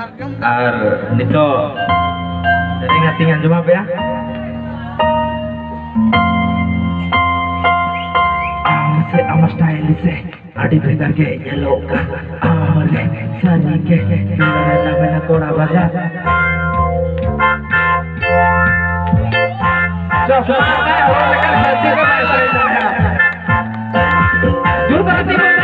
Ar nito sering ngatingan cuma ya. Amse amas style se adi beda ke yellow ka amale sani ke na bena kora baja. Jom semangat ya, orang dekat hati ke bahasa Indonesia. Juru hati saya.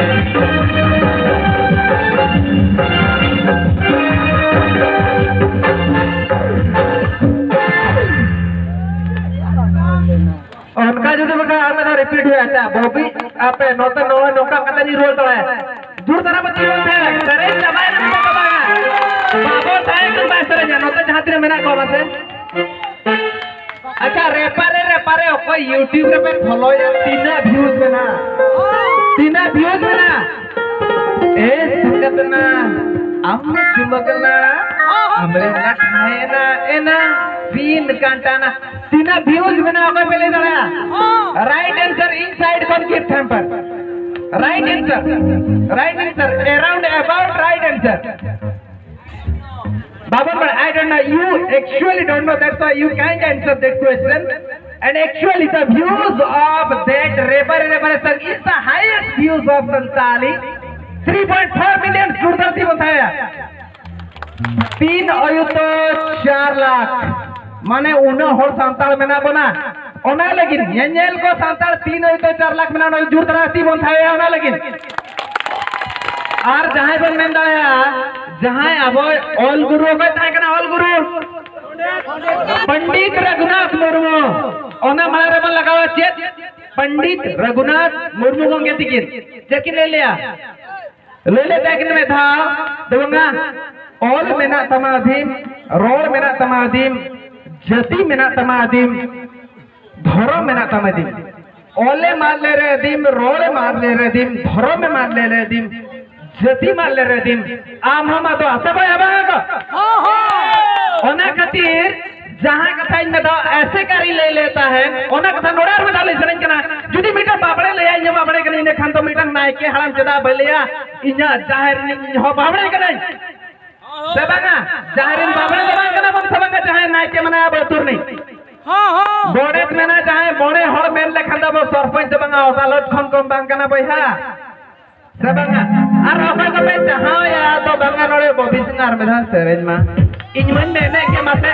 I'm apa nota noa noka kata di roll toh dur tanah peti bote sere cabai nota cabai babo saya kan bahasa aja nota jahat ini mana kau bahasa अच्छा रेपारे कोई YouTube पे follow या 3 views में ना ए संगतना हम चुमकना हमरे ना खाए ना ए ना 3 घंटा ना 3 views में ना कोई पहले दड़ा right answer inside concave temper right answer around about right answer Baba, but I don't know. You actually don't know. That's why you can't answer that question. And actually, the views of that rapper song is the highest views of Santali. 3.4 million Durdarthi बताया. 3 अयुतो 4 लाख. माने उन्हें हर संताल में ना बना. उन्हें लेकिन येंजेल को संताल 3 अयुतो 4 लाख में ना Durdarthi बताया उन्हें लेकिन. और जहाँ पर मैं दाया जहाँ अब ऑल गुरु का था क्या ऑल गुरु पंडित रघुनाथ मुर्मू ओना मारे बन लगा हुआ चेत पंडित रघुनाथ मुर्मू को क्या तिकिन चेकिन ले ले पैकिन में था दोंगा ऑल में ना तमादीम रोल में ना तमादीम जति में ना तमादीम धरो में ना तमादीम ओले मार ले रहे दीम रोले मार ले रहे दीम धरो में मार ले रहे दीम जति मार ले रहे दिन आम हम तो आते भाई अब आएगा ओना कतीर जहाँ कथा इन तो ऐसे करी ले लेता है ओना कथा नोड़ार में डाले सरें क्या जुदी मीटर बाबड़े ले आये जब बाबड़े करें इन्हें खान तो मीटर नाई के हराम चदा बलिया इन्हें जाहिर नहीं हो बाबड़े करें सेबांगा जाहिर इन बाबड़े जबान करना बंद सेबांगा जाहिर नाई के मना बतूर नहीं बोड़े में ना जाहिर बोड़े हर मेल ले खान तो वो सरपंच जबांगा ओसालोट खन कम बांग करना बैठा सेबांगा और apa ko pe jahao ya to banga nore bobi singar medha sereng ma inman ne ke mate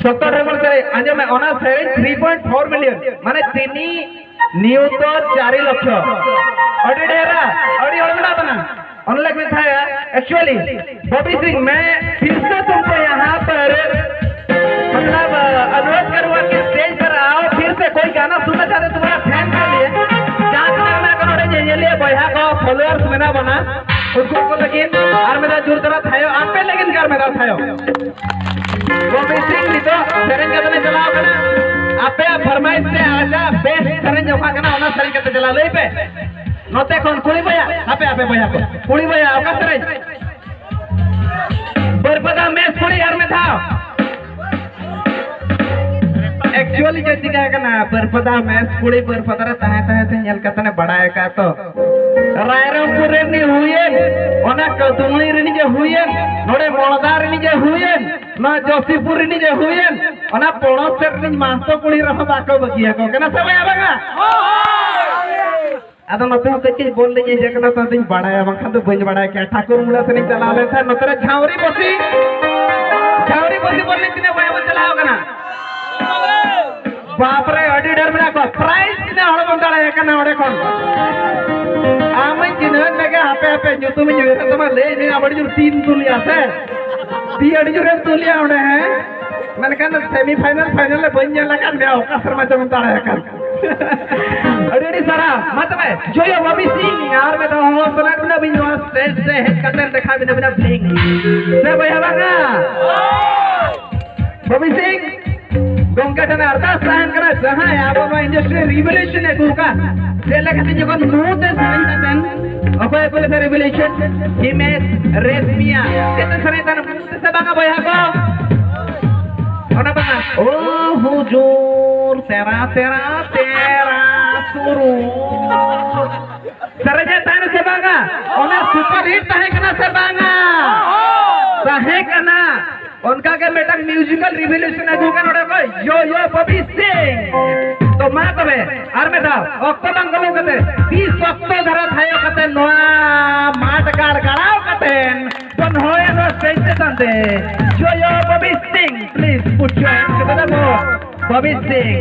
sotor rebol sere anje me ona sereng 3.4 million mane tini new to 4 lakh odi dera odi odna bana on लग में था actually Bobby Singh मैं फिर से तुमको यहाँ पर मतलब अनुरोध करूँगा कि स्टेज पर आओ फिर से कोई गाना सुनना चाहते तुम्हारा फैन के लिए ये लिए बया को फॉलोअर्स में ना बना उसको को लेकिन आर में जोर तरह थायो आप पे लेकिन कर में थायो वो बेसिक नहीं तो सरें का तो चलाओ करना आप पे फरमाइश से आजा बेस्ट सरें जो का करना उन्हें सरें का तो चला ले पे नोटे कौन कुड़ी बया आप पे बया को कुड़ी बया आपका सरें बरपदा मैच कुड़ी यार में था एक्चुअली जैसी क्या करना बरपदा मैच कुड़ी बरपदा रहता है तो यल करता ने बड़ा है का तो रायरंगपुर रेनी हुईन ओना कदुमली रेनी जे हुईन नोड़े मोलदा रेनी जे हुईन ना जोशीपुर रेनी जे हुईन ओना पोणोसर रेनी मांसो कुड़ी रहो बाको बगिया को केना सब आबेगा आदो नते हो कच्चे बोल लीजिए जकना तो दिन बड़ा है बखन तो बंज बड़ा है क्या ठाकुर मुला से नहीं चला ले था नतरे झावरी बसी बोलने तिने बया चलाओ कना बाप रे अडी डर में को प्राइस किने हळ बंदाला है कना ओडे कोन आमन जिनन लगे हापे जुतु में जुरे तो ले ने बड़ी जुर 3 तुलिया से 3 अडी जुरे तुलिया ओडे है मैंने कहा सेमीफाइनल फाइनल में बन जाने लगा मैं ओका शर्मा जमताड़ा है कर अडी सारा मतलब जो ये बॉबी सिंह यार मैं तो हो सलाट में भी जो स्टेज से हेड कटर दिखा बिना ब्लिंग से भैया बागा बॉबी सिंह गंगाटन अर्थात सहन करा जहां अब इंडस्ट्री रिवोल्यूशन है कुका से लगते जगन मुते सहन अबे बोले से रिवोल्यूशन हिमेश रेशमिया केते सरेतन मुते से बागा भैया को ओना बागा ओ हुजूर तेरा सुरू सरजे तान से बागा ओना सुपर हिट है कना से बागा सहे कना उनका के बेटा म्यूजिकल रिवोल्यूशन है दुकान ओडे कोई यो बॉबी सिंह तो मा कबे आर में था अक्टोबर गलो कते 30 अक्टोबर धरा थायो कते नोआ माट कार गड़ाओ कते बन होए नो स्टेज पे Sunday yo Bobby Singh please put your hands together Bobby Singh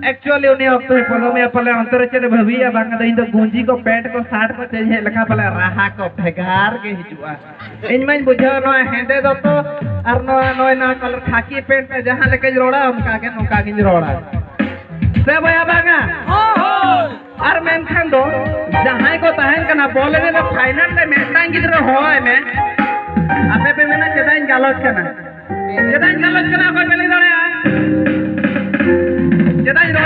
actually उन्हें अक्टोबर फलो में पले अंतर चले भविया बांगा तो इन तो गुंजी को पेट को 60 को चाहिए लखा पले राहा को भेगार के हिजुआ इनमें बुझो नो हेंदे दो तो और नो ना कलर खाकी पेंट में जहां लेके रोड़ा उनका के रोड़ा से भया बांगा और मेनखान दो जहां को तहन कना बोले ने फाइनल में मेटांग गिद्र होय में आपे पे मेना चेदाइन गालोच कना चेदाइन गालोच कना को